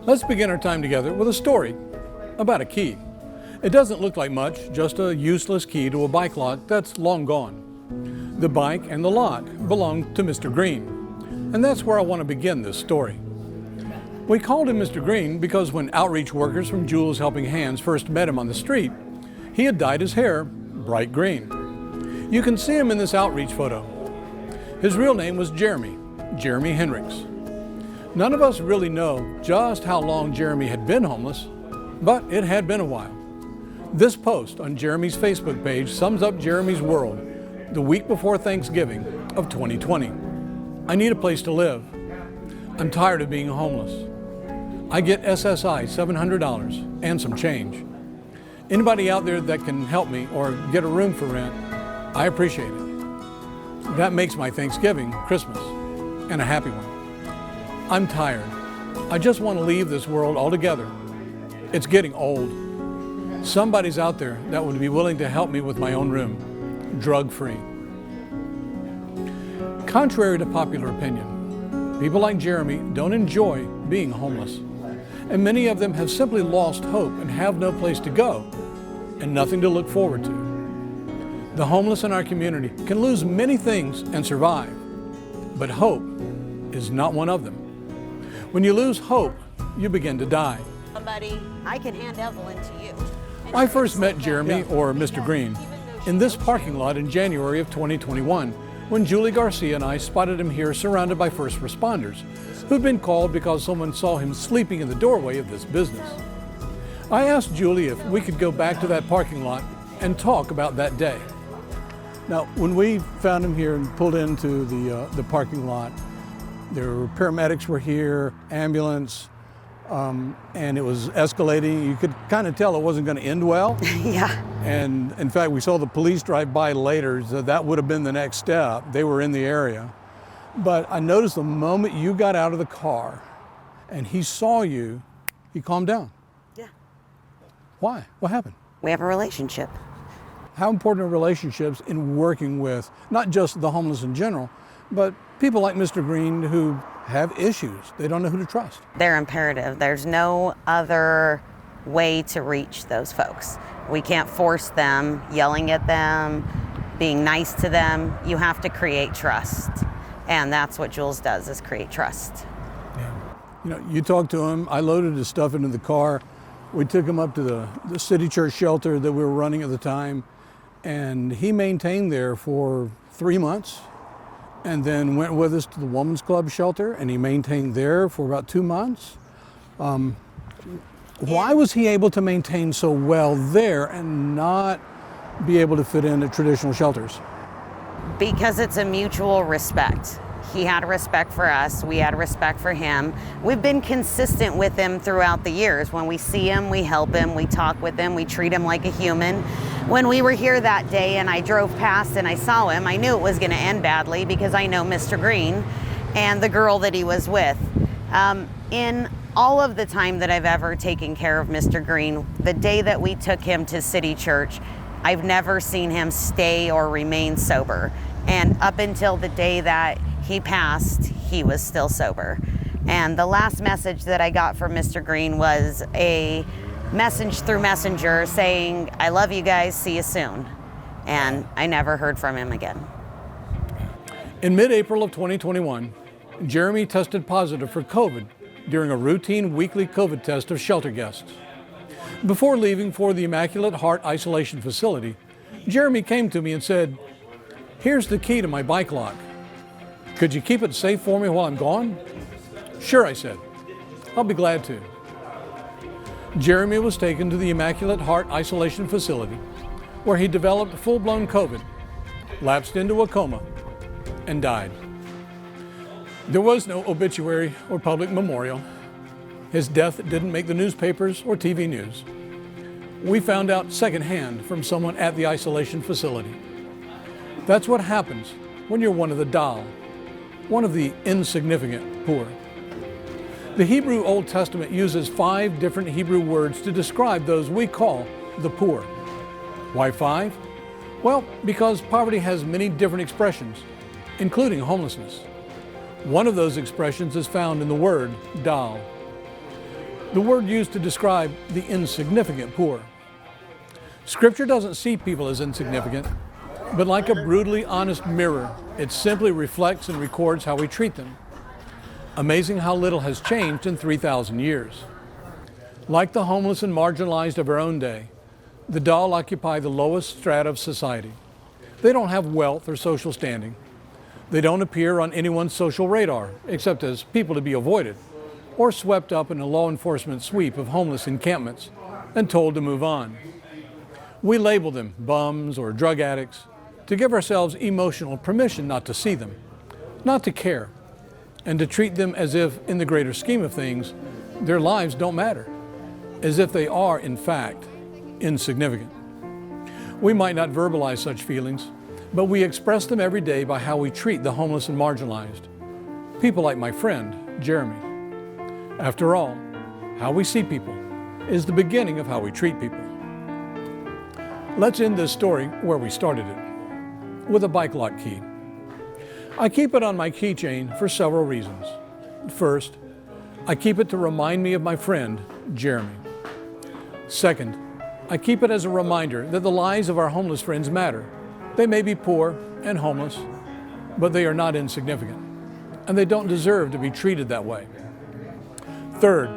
Let's begin our time together with a story about a key. It doesn't look like much, just a useless key to a bike lot that's long gone. The bike and the lot belonged to Mr. Green, and that's where I want to begin this story. We called him Mr. Green because when outreach workers from Jules Helping Hands first met him on the street, he had dyed his hair bright green. You can see him in this outreach photo. His real name was Jeremy Hendricks. None of us really know just how long Jeremy had been homeless, but it had been a while. This post on Jeremy's Facebook page sums up Jeremy's world the week before Thanksgiving of 2020. I need a place to live. I'm tired of being homeless. I get SSI $700 and some change. Anybody out there that can help me or get a room for rent, I appreciate it. That makes my Thanksgiving Christmas, and a happy one. I'm tired. I just want to leave this world altogether. It's getting old. Somebody's out there that would be willing to help me with my own room, drug-free. Contrary to popular opinion, people like Jeremy don't enjoy being homeless. And many of them have simply lost hope and have no place to go and nothing to look forward to. The homeless in our community can lose many things and survive, but hope is not one of them. When you lose hope, you begin to die. Somebody, I can hand Evelyn to you. I first met Jeremy, or Mr. Green, in this parking lot in January of 2021, when Julie Garcia and I spotted him here surrounded by first responders, who'd been called because someone saw him sleeping in the doorway of this business. I asked Julie if we could go back to that parking lot and talk about that day. Now, when we found him here and pulled into the parking lot, there were paramedics were here, ambulance, and it was escalating. You could kind of tell it wasn't going to end well. Yeah. And in fact, we saw the police drive by later, so that would have been the next step. They were in the area. But I noticed the moment you got out of the car and he saw you, he calmed down. Yeah. Why? What happened? We have a relationship. How important are relationships in working with not just the homeless in general, but people like Mr. Green who have issues? They don't know who to trust. They're imperative. There's no other way to reach those folks. We can't force them, yelling at them, being nice to them. You have to create trust. And that's what Jules does, is create trust. Yeah. You know, you talked to him. I loaded his stuff into the car. We took him up to the city church shelter that we were running at the time. And he maintained there for 3 months, and then went with us to the Women's Club shelter, and he maintained there for about 2 months. Why was he able to maintain so well there and not be able to fit into traditional shelters? Because it's a mutual respect. He had a respect for us, we had a respect for him. We've been consistent with him throughout the years. When we see him, we help him, we talk with him, we treat him like a human. When we were here that day and I drove past and I saw him, I knew it was going to end badly because I know Mr. Green and the girl that he was with. In all of the time that I've ever taken care of Mr. Green, the day that we took him to City Church, I've never seen him stay or remain sober. And up until the day that he passed, he was still sober. And the last message that I got from Mr. Green was a message through Messenger saying, "I love you guys, see you soon." And I never heard from him again. In mid-April of 2021, Jeremy tested positive for COVID during a routine weekly COVID test of shelter guests. Before leaving for the Immaculate Heart Isolation Facility, Jeremy came to me and said, "Here's the key to my bike lock. Could you keep it safe for me while I'm gone?" "Sure," I said. "I'll be glad to." Jeremy was taken to the Immaculate Heart Isolation Facility, where he developed full-blown COVID, lapsed into a coma, and died. There was no obituary or public memorial. His death didn't make the newspapers or TV news. We found out secondhand from someone at the isolation facility. That's what happens when you're one of the Dal, one of the insignificant poor. The Hebrew Old Testament uses 5 different Hebrew words to describe those we call the poor. Why 5? Well, because poverty has many different expressions. including homelessness. One of those expressions is found in the word dal, the word used to describe the insignificant poor. Scripture doesn't see people as insignificant, but like a brutally honest mirror, it simply reflects and records how we treat them. Amazing how little has changed in 3,000 years. Like the homeless and marginalized of our own day, the dal occupy the lowest strata of society. They don't have wealth or social standing. They don't appear on anyone's social radar, except as people to be avoided, or swept up in a law enforcement sweep of homeless encampments and told to move on. We label them bums or drug addicts to give ourselves emotional permission not to see them, not to care, and to treat them as if, in the greater scheme of things, their lives don't matter, as if they are, in fact, insignificant. We might not verbalize such feelings, but we express them every day by how we treat the homeless and marginalized. People like my friend, Jeremy. After all, how we see people is the beginning of how we treat people. Let's end this story where we started it, with a bike lock key. I keep it on my keychain for several reasons. First, I keep it to remind me of my friend, Jeremy. Second, I keep it as a reminder that the lives of our homeless friends matter. They may be poor and homeless, but they are not insignificant, and they don't deserve to be treated that way. Third,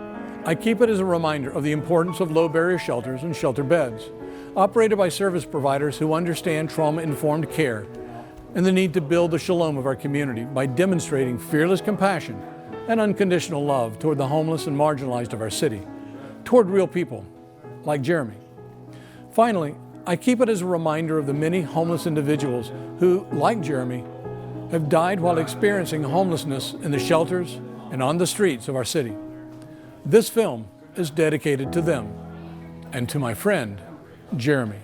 I keep it as a reminder of the importance of low-barrier shelters and shelter beds, operated by service providers who understand trauma-informed care and the need to build the shalom of our community by demonstrating fearless compassion and unconditional love toward the homeless and marginalized of our city, toward real people like Jeremy. Finally, I keep it as a reminder of the many homeless individuals who, like Jeremy, have died while experiencing homelessness in the shelters and on the streets of our city. This film is dedicated to them and to my friend, Jeremy.